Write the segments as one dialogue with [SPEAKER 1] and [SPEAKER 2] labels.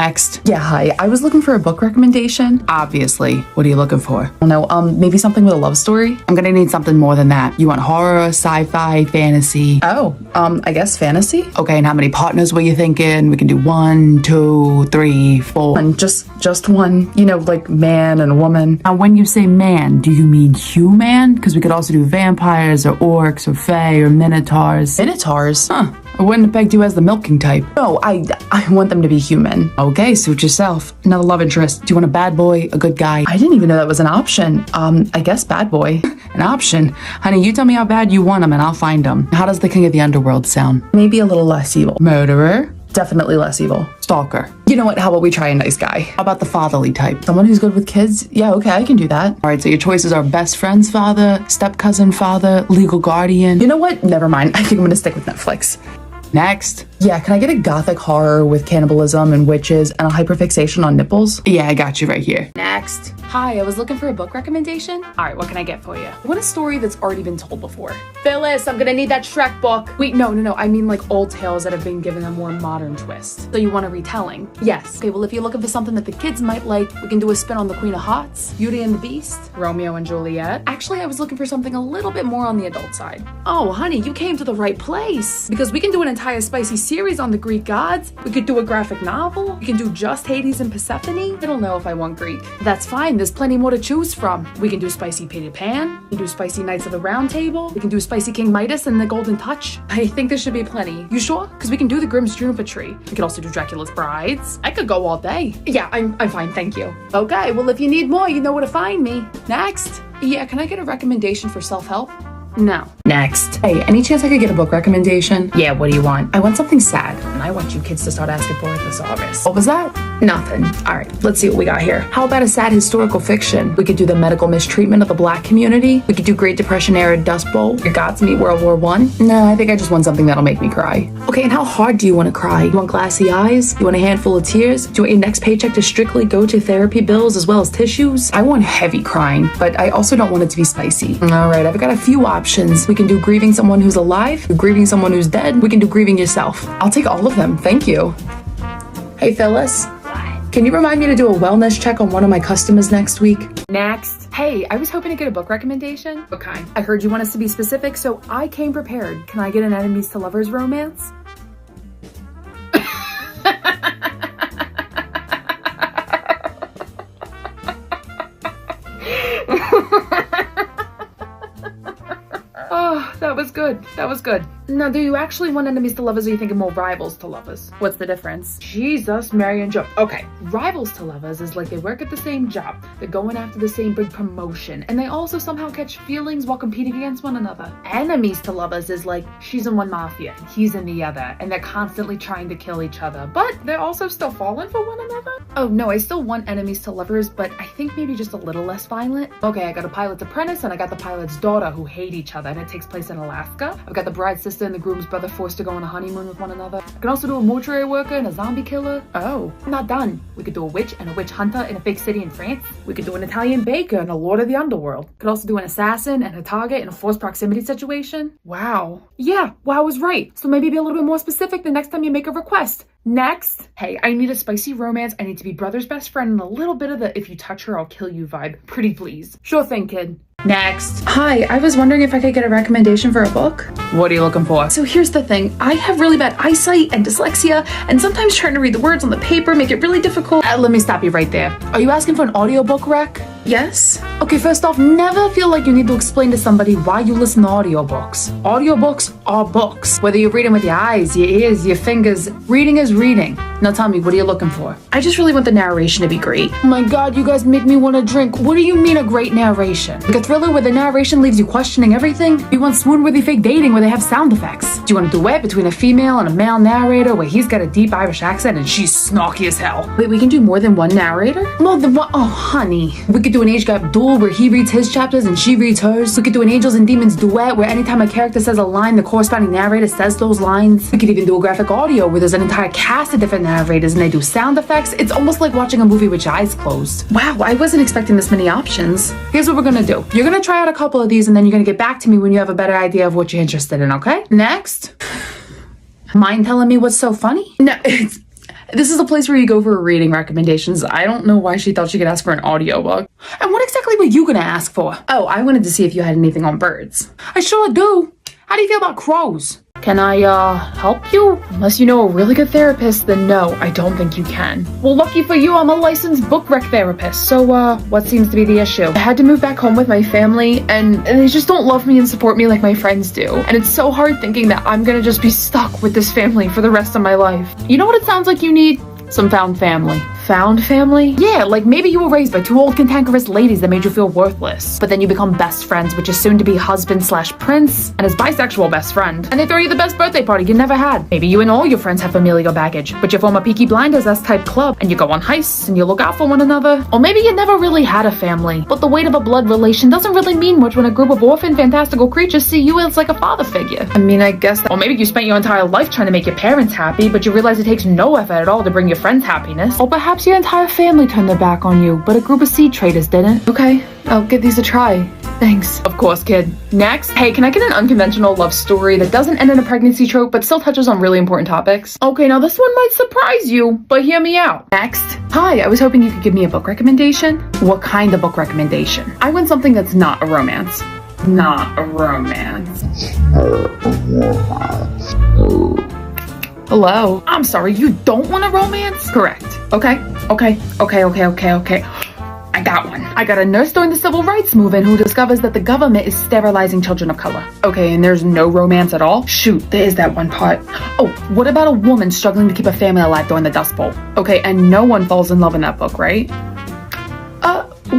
[SPEAKER 1] Next. Yeah, hi. I was looking for a book recommendation. Obviously. What are you looking for? I don't know, maybe something with a love story? I'm gonna need something more than that. You want horror, sci-fi, fantasy? Oh, I guess fantasy? Okay, and how many partners were you thinking? We can do 1, 2, 3, 4. And just one, you know, like man and woman. Now, when you say man, do you mean human? Because we could also do vampires or orcs or fae or minotaurs. Minotaurs? Huh. I wouldn't have pegged you as the milking type. No, I want them to be human. Okay, suit yourself. Another love interest. Do you want a bad boy, a good guy? I didn't even know that was an option. I guess bad boy. An option? Honey, you tell me how bad you want him and I'll find him. How does the king of the underworld sound? Maybe a little less evil. Murderer? Definitely less evil. Stalker. You know what? How about we try a nice guy? How about the fatherly type? Someone who's good with kids? Yeah, okay, I can do that. All right, so your choices are best friend's father, step-cousin father, legal guardian. You know what? Never mind. I think I'm gonna stick with Netflix. Next. Yeah, can I get a gothic horror with cannibalism and witches and a hyperfixation on nipples? Yeah, I got you right here. Next. Hi, I was looking for a book recommendation. All right, what can I get for you? What a story that's already been told before. Phyllis, I'm gonna need that Shrek book. Wait, no. I mean like old tales that have been given a more modern twist. So you want a retelling? Yes. Okay, well if you're looking for something that the kids might like, we can do a spin on the Queen of Hearts, Beauty and the Beast, Romeo and Juliet. Actually, I was looking for something a little bit more on the adult side. Oh, honey, you came to the right place. Because we can do an entire spicy series on the Greek gods. We could do a graphic novel. We can do just Hades and Persephone. I don't know if I want Greek. That's fine. There's plenty more to choose from. We can do spicy Peter Pan. We can do spicy Knights of the Round Table. We can do spicy King Midas and the Golden Touch. I think there should be plenty. You sure? Because we can do the Grimm's Juniper Tree. We could also do Dracula's Brides. I could go all day. Yeah, I'm fine. Thank you. Okay, well, if you need more, you know where to find me. Next. Yeah, can I get a recommendation for self-help? No. Next. Hey, any chance I could get a book recommendation? Yeah, what do you want? I want something sad, and I want you kids to start asking for a thesaurus. What was that? Nothing. All right, let's see what we got here. How about a sad historical fiction? We could do the medical mistreatment of the Black community. We could do Great Depression era Dust Bowl. Your gods meet World War I. No, I think I just want something that'll make me cry. Okay, and how hard do you want to cry? You want glassy eyes? You want a handful of tears? Do you want your next paycheck to strictly go to therapy bills as well as tissues? I want heavy crying, but I also don't want it to be spicy. All right, I've got a few options. We can do grieving someone who's alive, grieving someone who's dead. We can do grieving yourself. I'll take all of them. Thank you. Hey, Phyllis. Can you remind me to do a wellness check on one of my customers next week? Next. Hey, I was hoping to get a book recommendation. What kind? I heard you want us to be specific, so I came prepared. Can I get an enemies to lovers romance? Oh, that was good. That was good. Now, do you actually want enemies to lovers or are you thinking more rivals to lovers? What's the difference? Jesus, Mary and Joe. Okay, rivals to lovers is like they work at the same job. They're going after the same big promotion. And they also somehow catch feelings while competing against one another. Enemies to lovers is like she's in one mafia and he's in the other. And they're constantly trying to kill each other. But they're also still falling for one another. Oh, no, I still want enemies to lovers, but I think maybe just a little less violent. Okay, I got a pilot's apprentice and I got the pilot's daughter who hate each other. And it takes place in Alaska. I've got the bride's sister and the groom's brother forced to go on a honeymoon with one another. I can also do a mortuary worker and a zombie killer. Oh, I'm not done. We could do a witch and a witch hunter in a fake city in France. We could do an Italian baker and a lord of the underworld. Could also do an assassin and a target in a forced proximity situation. Wow. Yeah, well, I was right. So maybe be a little bit more specific the next time you make a request. Next. Hey, I need a spicy romance. I need to be brother's best friend and a little bit of the if you touch her, I'll kill you vibe. Pretty please. Sure thing, kid. Next. Hi, I was wondering if I could get a recommendation for a book. What are you looking for? So here's the thing. I have really bad eyesight and dyslexia, and sometimes trying to read the words on the paper make it really difficult. Let me stop you right there. Are you asking for an audiobook rec? Yes? Okay, first off, never feel like you need to explain to somebody why you listen to audiobooks. Audiobooks are books. Whether you're reading with your eyes, your ears, your fingers, reading is reading. Now tell me, what are you looking for? I just really want the narration to be great. Oh my god, you guys make me want to drink. What do you mean a great narration? Like a thriller where the narration leaves you questioning everything? You want swoon-worthy fake dating where they have sound effects? Do you want a duet between a female and a male narrator where he's got a deep Irish accent and she's snarky as hell? Wait, we can do more than one narrator? More than one? Oh, honey. We could do an age gap duel where he reads his chapters and she reads hers. We could do an Angels and Demons duet where anytime a character says a line, the corresponding narrator says those lines. We could even do a graphic audio where there's an entire cast of different narrators and they do sound effects. It's almost like watching a movie with your eyes closed. Wow, I wasn't expecting this many options. Here's what we're gonna do. You're gonna try out a couple of these and then you're gonna get back to me when you have a better idea of what you're interested in, okay? Next. Mind telling me what's so funny? No, This is a place where you go for reading recommendations. I don't know why she thought she could ask for an audiobook. And what exactly were you gonna ask for? Oh, I wanted to see if you had anything on birds. I sure do. How do you feel about crows? Can I, help you? Unless you know a really good therapist, then no, I don't think you can. Well, lucky for you, I'm a licensed book rec therapist. So, what seems to be the issue? I had to move back home with my family, and they just don't love me and support me like my friends do. And it's so hard thinking that I'm gonna just be stuck with this family for the rest of my life. You know what it sounds like you need? Some found family. Found family? Yeah, like maybe you were raised by two old cantankerous ladies that made you feel worthless. But then you become best friends with your soon-to-be husband/prince and his bisexual best friend. And they throw you the best birthday party you never had. Maybe you and all your friends have familial baggage, but you form a Peaky Blinders-esque type club, and you go on heists, and you look out for one another. Or maybe you never really had a family, but the weight of a blood relation doesn't really mean much when a group of orphan fantastical creatures see you as like a father figure. I mean, I guess that, or maybe you spent your entire life trying to make your parents happy, but you realize it takes no effort at all to bring your friends happiness. Or perhaps your entire family turned their back on you, but a group of seed traders didn't. Okay, I'll give these a try. Thanks. Of course, kid. Next. Hey, can I get an unconventional love story that doesn't end in a pregnancy trope but still touches on really important topics? Okay, now this one might surprise you, but hear me out. Next. Hi, I was hoping you could give me a book recommendation. What kind of book recommendation? I want something that's not a romance. Not a romance. Hello? I'm sorry, you don't want a romance? Correct. Okay. I got one. I got a nurse during the civil rights movement who discovers that the government is sterilizing children of color. Okay, and there's no romance at all? Shoot, there is that one part. Oh, what about a woman struggling to keep a family alive during the Dust Bowl? Okay, and no one falls in love in that book, right?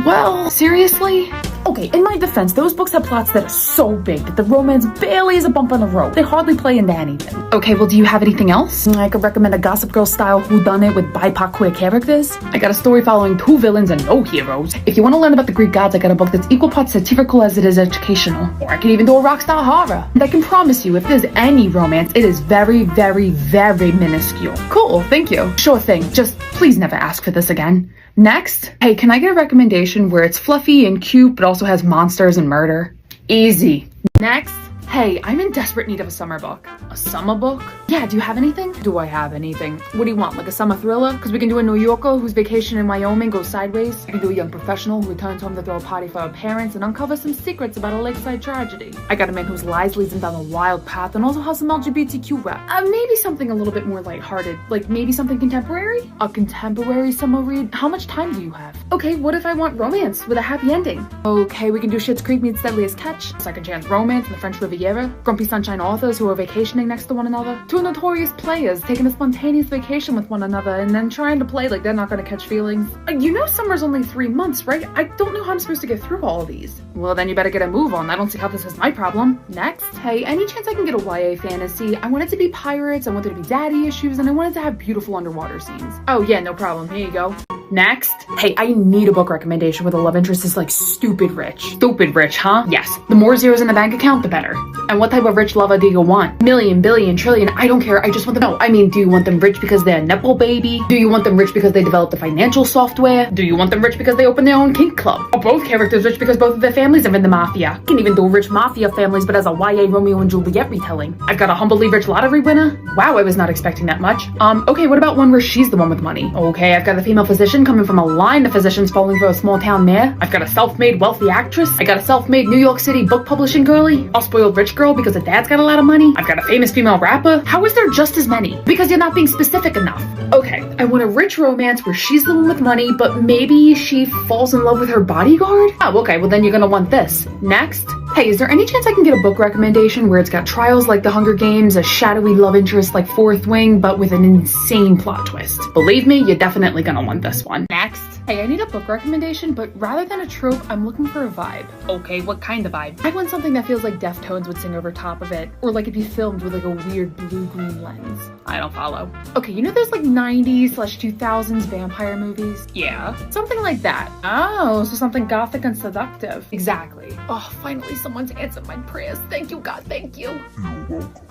[SPEAKER 1] Well, seriously? Okay, in my defense, those books have plots that are so big that the romance barely is a bump on the road. They hardly play into anything. Okay, well, do you have anything else? I could recommend a Gossip Girl style whodunit with BIPOC queer characters. I got a story following two villains and no heroes. If you want to learn about the Greek gods, I got a book that's equal parts satirical as it is educational. Or I can even do a rock style horror. And I can promise you, if there's any romance, it is very, very, very minuscule. Cool, thank you. Sure thing, just please never ask for this again. Next. Hey, can I get a recommendation where it's fluffy and cute but also has monsters and murder? Easy. Next. Hey, I'm in desperate need of a summer book. A summer book? Yeah, do you have anything? Do I have anything? What do you want, like a summer thriller? Because we can do a New Yorker whose vacation in Wyoming goes sideways. I can do a young professional who returns home to throw a party for her parents and uncover some secrets about a lakeside tragedy. I got a man whose lies leads him down a wild path and also has some LGBTQ rap. Maybe something a little bit more lighthearted, like maybe something contemporary? A contemporary summer read? How much time do you have? Okay, what if I want romance with a happy ending? Okay, we can do Schitt's Creek meets Deadliest Catch, Second Chance Romance, and the French Riviera, Grumpy Sunshine authors who are vacationing next to one another, two notorious players taking a spontaneous vacation with one another and then trying to play like they're not gonna catch feelings. You know summer's only 3 months, right? I don't know how I'm supposed to get through all of these. Well, then you better get a move on. I don't see how this is my problem. Next. Hey, any chance I can get a YA fantasy? I want it to be pirates, I want there to be daddy issues, and I want it to have beautiful underwater scenes. Oh yeah, no problem. Here you go. Next. Hey, I need a book recommendation where the love interest is like stupid rich. Stupid rich, huh? Yes. The more zeros in the bank account, the better. And what type of rich lover do you want? Million, billion, trillion, I don't care. I just want them. No, I mean, do you want them rich because they're a Nepo baby? Do you want them rich because they developed the financial software? Do you want them rich because they opened their own kink club? Are both characters rich because both of their families are in the mafia? You can even do rich mafia families, but as a YA Romeo and Juliet retelling. I've got a humbly rich lottery winner. Wow, I was not expecting that much. Okay, what about one where she's the one with money? Okay, I've got a female physician coming from a line of physicians falling for a small town mayor. I've got a self-made wealthy actress. I got a self-made New York City book publishing girly. A spoiled rich girl because her dad's got a lot of money. I've got a famous female rapper. How is there just as many? Because you're not being specific enough. Okay, I want a rich romance where she's the one with money, but maybe she falls in love with her bodyguard? Oh, okay, well then you're gonna want this. Next. Hey, is there any chance I can get a book recommendation where it's got trials like The Hunger Games, a shadowy love interest like Fourth Wing, but with an insane plot twist? Believe me, you're definitely gonna want this one. Next. Hey, I need a book recommendation, but rather than a trope, I'm looking for a vibe. Okay, what kind of vibe? I want something that feels like Deftones would sing over top of it, or like it'd be filmed with like a weird blue-green lens. I don't follow. Okay, you know there's like 90s/2000s vampire movies? Yeah, something like that. Oh, so something gothic and seductive. Exactly. Oh, finally someone's answered my prayers. Thank you, God, thank you.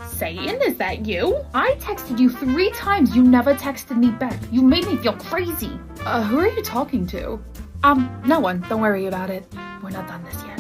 [SPEAKER 1] Satan, is that you? I texted you 3 times. You never texted me back. You made me feel crazy. Who are you talking to? No one. Don't worry about it. We're not done this yet.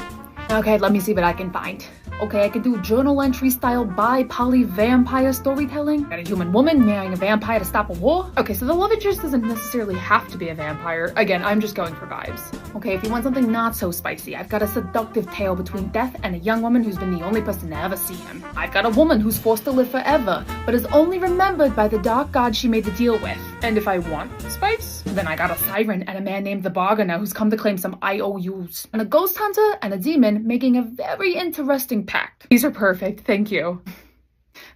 [SPEAKER 1] Okay, let me see what I can find. Okay, I could do journal entry style bi-poly vampire storytelling. Got a human woman marrying a vampire to stop a war. Okay, so the love interest doesn't necessarily have to be a vampire. Again, I'm just going for vibes. Okay, if you want something not so spicy, I've got a seductive tale between death and a young woman who's been the only person to ever see him. I've got a woman who's forced to live forever, but is only remembered by the dark god she made the deal with. And if I want spice, then I got a siren and a man named the Bargainer who's come to claim some IOUs. And a ghost hunter and a demon making a very interesting pact. These are perfect, thank you.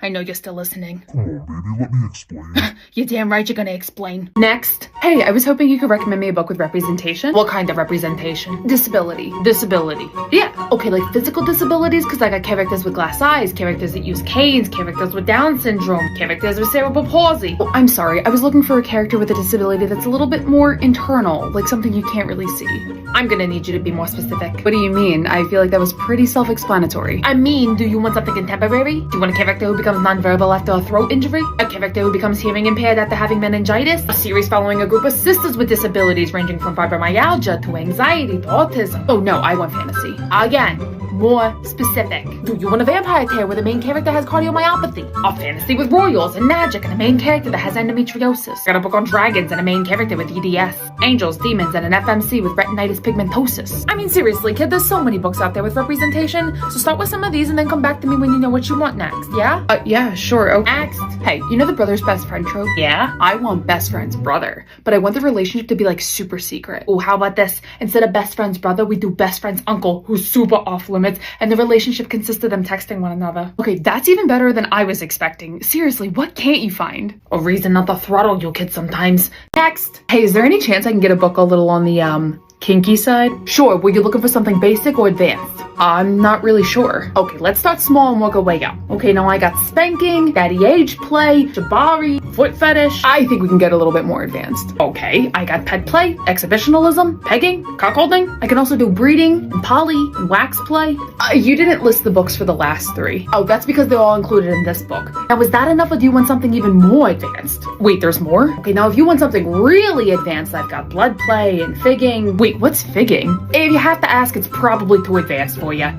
[SPEAKER 1] I know you're still listening.
[SPEAKER 2] Come on, baby, let me explain.
[SPEAKER 1] You're damn right you're gonna explain. Next. Hey, I was hoping you could recommend me a book with representation. What kind of representation? Disability. Disability. Yeah, okay, like physical disabilities, because I got characters with glass eyes, characters that use canes, characters with Down syndrome, characters with cerebral palsy. Oh, I'm sorry, I was looking for a character with a disability that's a little bit more internal, like something you can't really see. I'm gonna need you to be more specific. What do you mean? I feel like that was pretty self-explanatory. I mean, do you want something contemporary? Do you want a character who becomes nonverbal after a throat injury? A character who becomes hearing impaired after having meningitis? A series following a group of sisters with disabilities ranging from fibromyalgia to anxiety to autism? Oh no, I want fantasy. Again, more specific. Do you want a vampire tale where the main character has cardiomyopathy? A fantasy with royals and magic and a main character that has endometriosis? Got a book on dragons and a main character with EDS? Angels, demons, and an FMC with retinitis pigmentosus? I mean, seriously, kid, there's so many books out there with representation, so start with some of these and then come back to me when you know what you want next, yeah? Yeah, sure, okay. Next. Hey, you know the brother's best friend trope? Yeah? I want best friend's brother, but I want the relationship to be like super secret. Oh, how about this? Instead of best friend's brother, we do best friend's uncle, who's super off limits, and the relationship consists of them texting one another. Okay, that's even better than I was expecting. Seriously, what can't you find? A reason not to throttle you kids sometimes. Next. Hey, is there any chance I can get a book a little on the, kinky side? Sure, were you looking for something basic or advanced? I'm not really sure. Okay, let's start small and work our way up. Okay, now I got spanking, daddy age play, jabari, foot fetish. I think we can get a little bit more advanced. Okay, I got pet play, exhibitionalism, pegging, cuckolding. I can also do breeding, and poly, and wax play. You didn't list the books for the last three. Oh, that's because they're all included in this book. Now, is that enough or do you want something even more advanced? Wait, there's more? Okay, now if you want something really advanced, I've got blood play and figging. Wait, what's figging? If you have to ask, it's probably too advanced for you.